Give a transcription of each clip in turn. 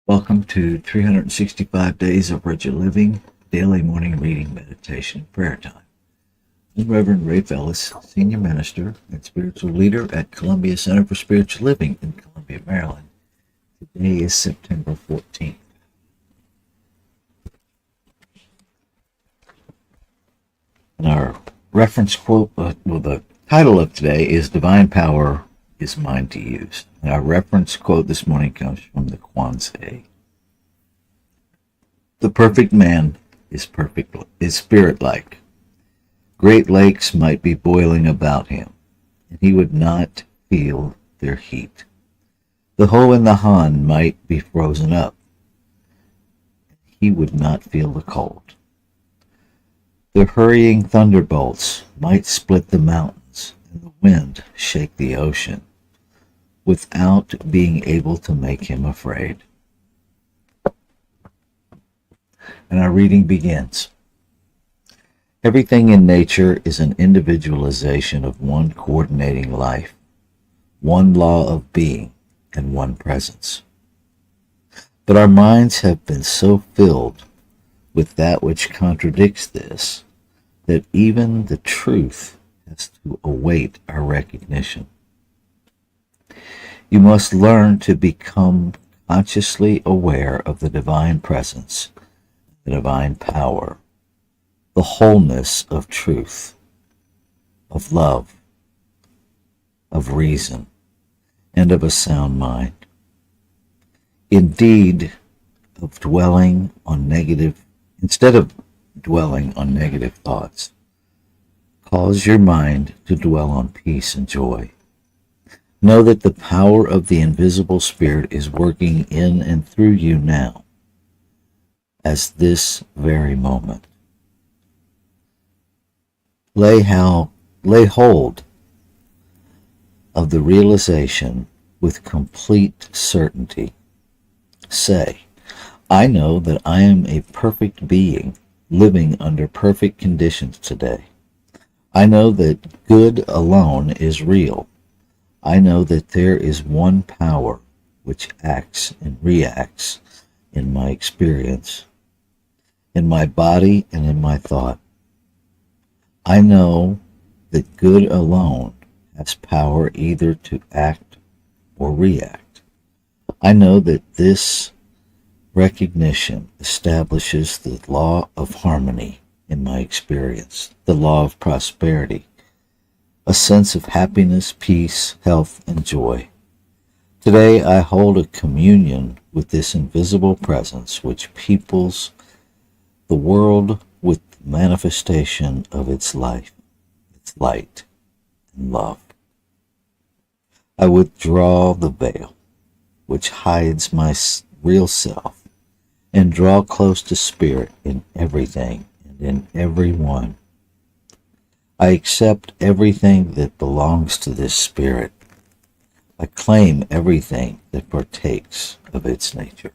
Welcome to 365 Days of Rigid Living, Daily Morning Reading, Meditation, Prayer Time. I'm Reverend Ray Fellis, Senior Minister and Spiritual Leader at Columbia Center for Spiritual Living in Columbia, Maryland. Today is September 14th. And our reference quote, the title of today is Divine Power is Mine to Use. And our reference quote this morning comes from the Kwanzaa. The perfect man is spirit-like. Great lakes might be boiling about him, and he would not feel their heat. The hole in the Han might be frozen up, and he would not feel the cold. The hurrying thunderbolts might split the mountains, and the wind shake the ocean, without being able to make him afraid. And our reading begins. Everything in nature is an individualization of one coordinating life, one law of being, and one presence. But our minds have been so filled with that which contradicts this, that even the truth has to await our recognition. You must learn to become consciously aware of the divine presence, the divine power, the wholeness of truth, of love, of reason, and of a sound mind. Instead of dwelling on negative thoughts, cause your mind to dwell on peace and joy. Know that the power of the invisible spirit is working in and through you now, as this very moment. Lay hold of the realization with complete certainty. Say, I know that I am a perfect being living under perfect conditions today. I know that good alone is real. I know that there is one power which acts and reacts in my experience, in my body and in my thought. I know that good alone has power either to act or react. I know that this recognition establishes the law of harmony in my experience, the law of prosperity, a sense of happiness, peace, health, and joy. Today I hold a communion with this invisible presence which peoples the world with the manifestation of its life, its light, and love. I withdraw the veil which hides my real self and draw close to spirit in everything and in everyone. I accept everything that belongs to this spirit. I claim everything that partakes of its nature.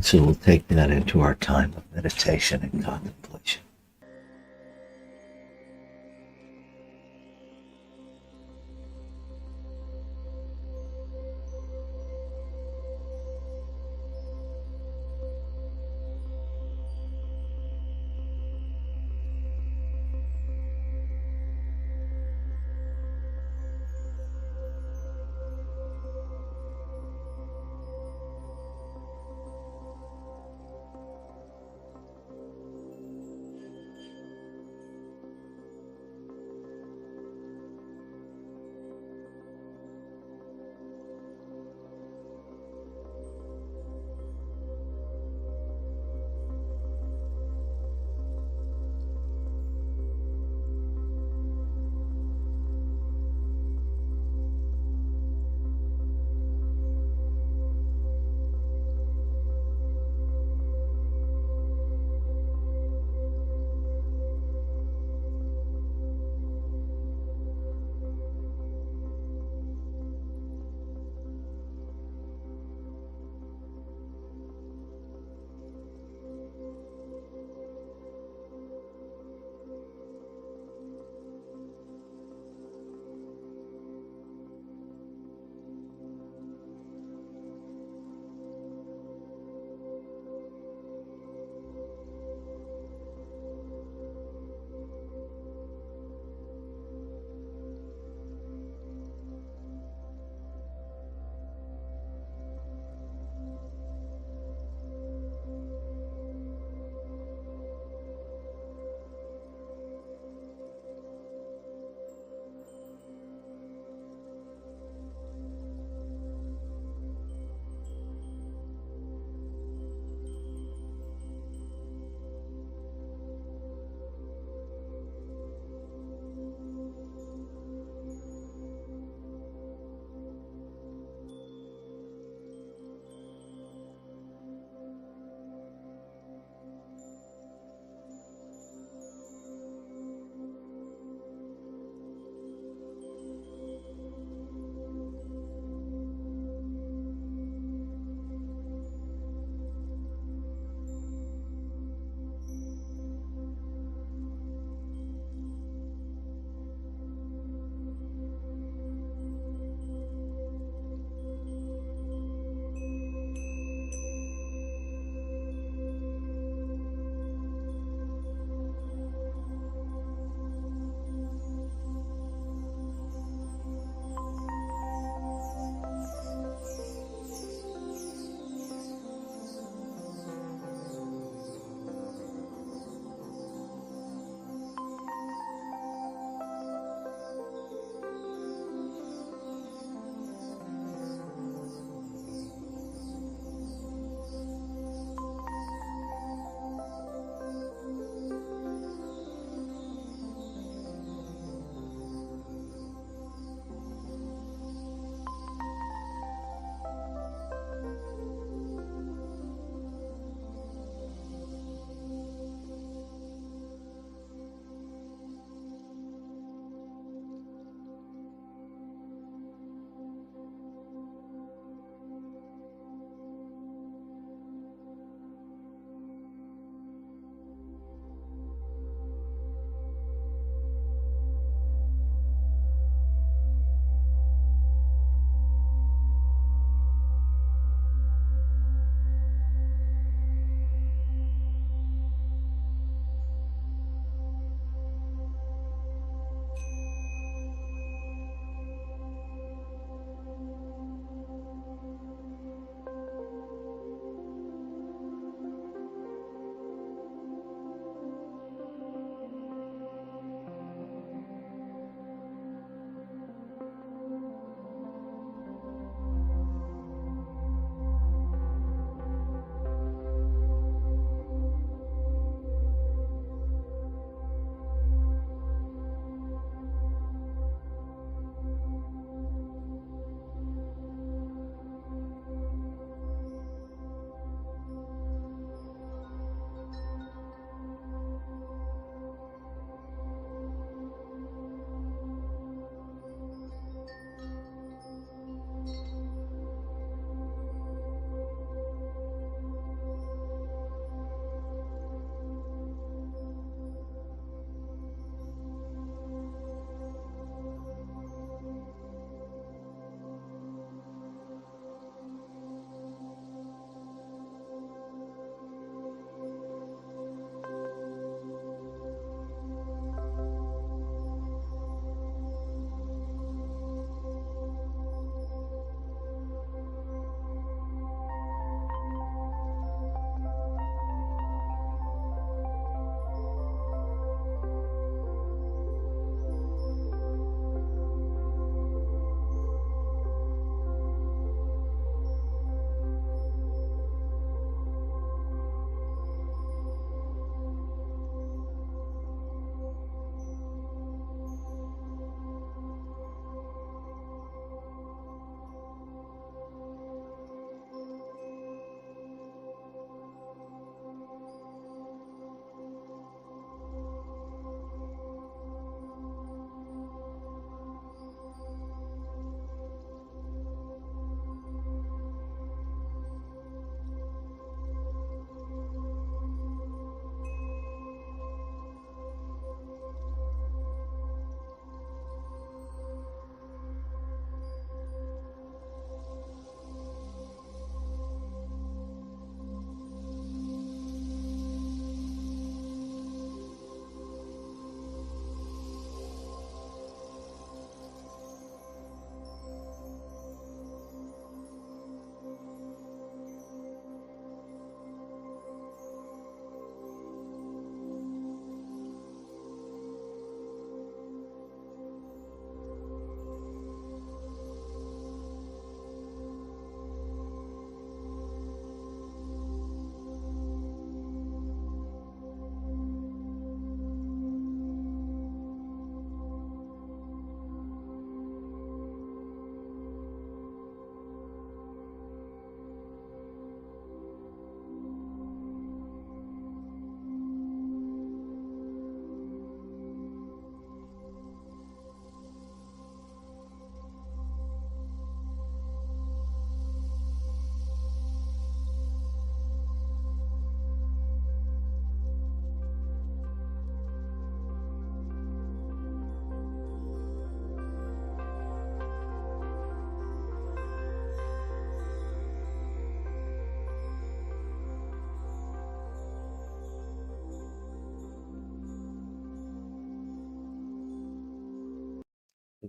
So we'll take that into our time of meditation and contemplation.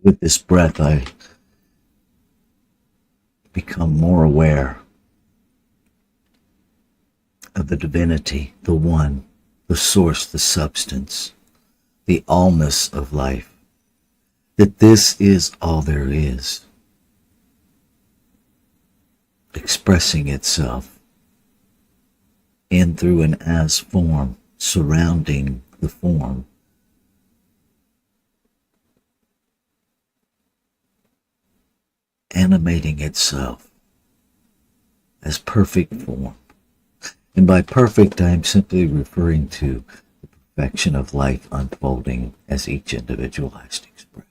With this breath, I become more aware of the divinity, the one, the source, the substance, the allness of life, that this is all there is, expressing itself in, through, and as form, surrounding the form, animating itself as perfect form. And by perfect, I am simply referring to the perfection of life unfolding as each individualized expression.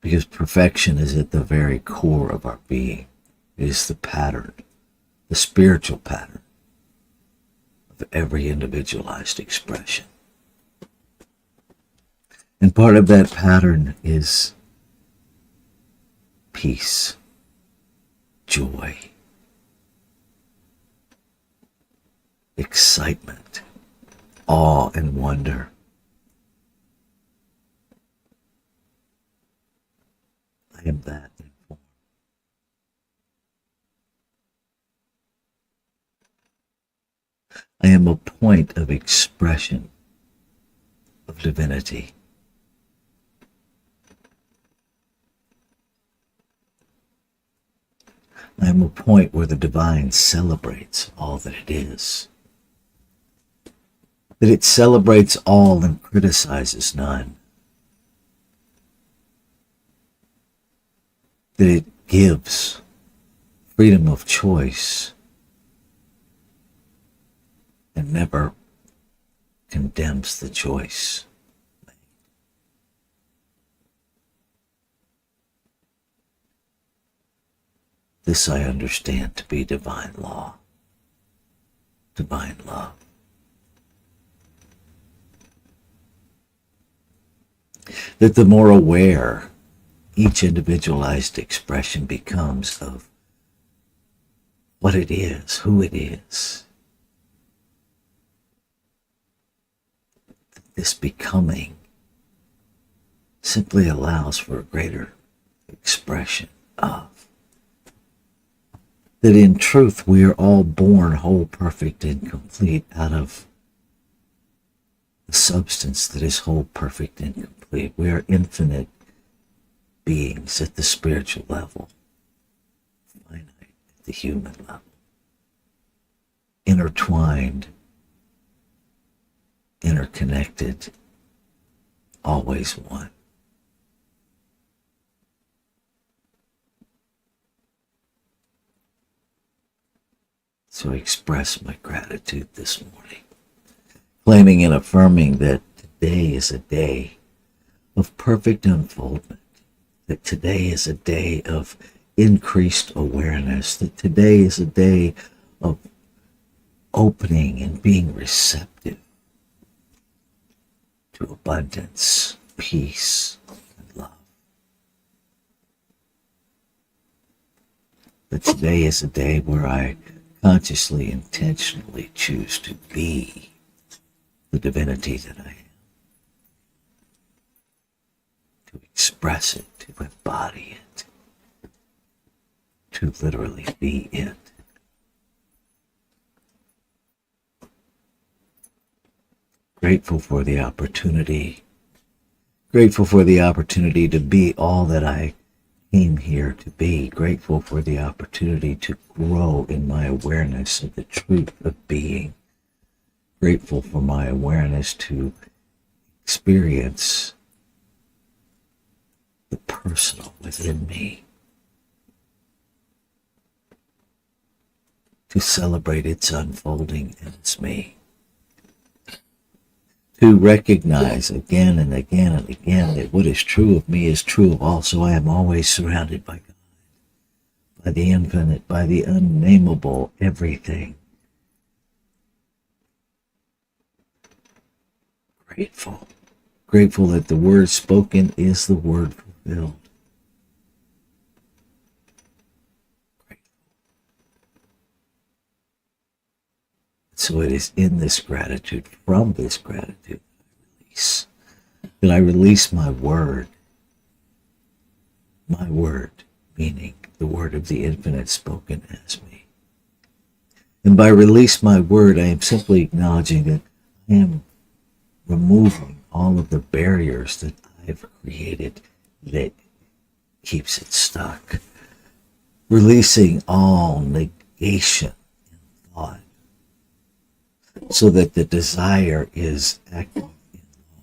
Because perfection is at the very core of our being. It is the pattern, the spiritual pattern of every individualized expression. And part of that pattern is peace, joy, excitement, awe, and wonder. I am that in form. I am a point of expression of divinity. I am a point where the divine celebrates all that it is. That it celebrates all and criticizes none. That it gives freedom of choice and never condemns the choice. This I understand to be divine law, divine love. That the more aware each individualized expression becomes of what it is, who it is, this becoming simply allows for a greater expression of. That in truth we are all born whole, perfect, and complete out of the substance that is whole, perfect, and complete. We are infinite beings at the spiritual level, finite at the human level, intertwined, interconnected, always one. So I express my gratitude this morning, claiming and affirming that today is a day of perfect unfoldment, that today is a day of increased awareness, that today is a day of opening and being receptive to abundance, peace, and love. That today is a day where I consciously, intentionally choose to be the divinity that I am. To express it, to embody it, to literally be it. Grateful for the opportunity. Grateful for the opportunity to be all that I came here to be. Grateful for the opportunity to grow in my awareness of the truth of being. Grateful for my awareness to experience the personal within me. To celebrate its unfolding in its me. To recognize again and again and again that what is true of me is true of all. So I am always surrounded by God, by the infinite, by the unnameable everything. Grateful. Grateful that the word spoken is the word fulfilled. Grateful. So it is in this gratitude, from this gratitude, I release that I release my word, meaning the word of the infinite spoken as me. And by release my word, I am simply acknowledging that I am removing all of the barriers that I've created that keeps it stuck. Releasing all negation in thought so that the desire is active in law.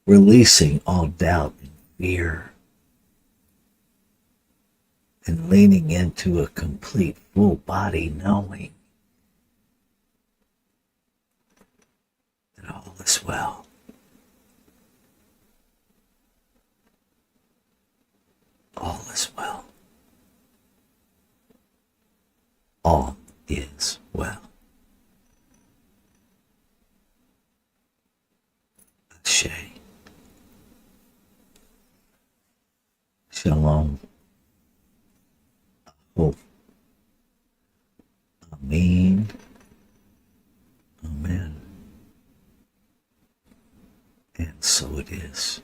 Releasing all doubt and fear and leaning into a complete full body knowing that all is well. All is well. All is well. Ashe. Shalom. Hope. Amen. Amen. And so it is.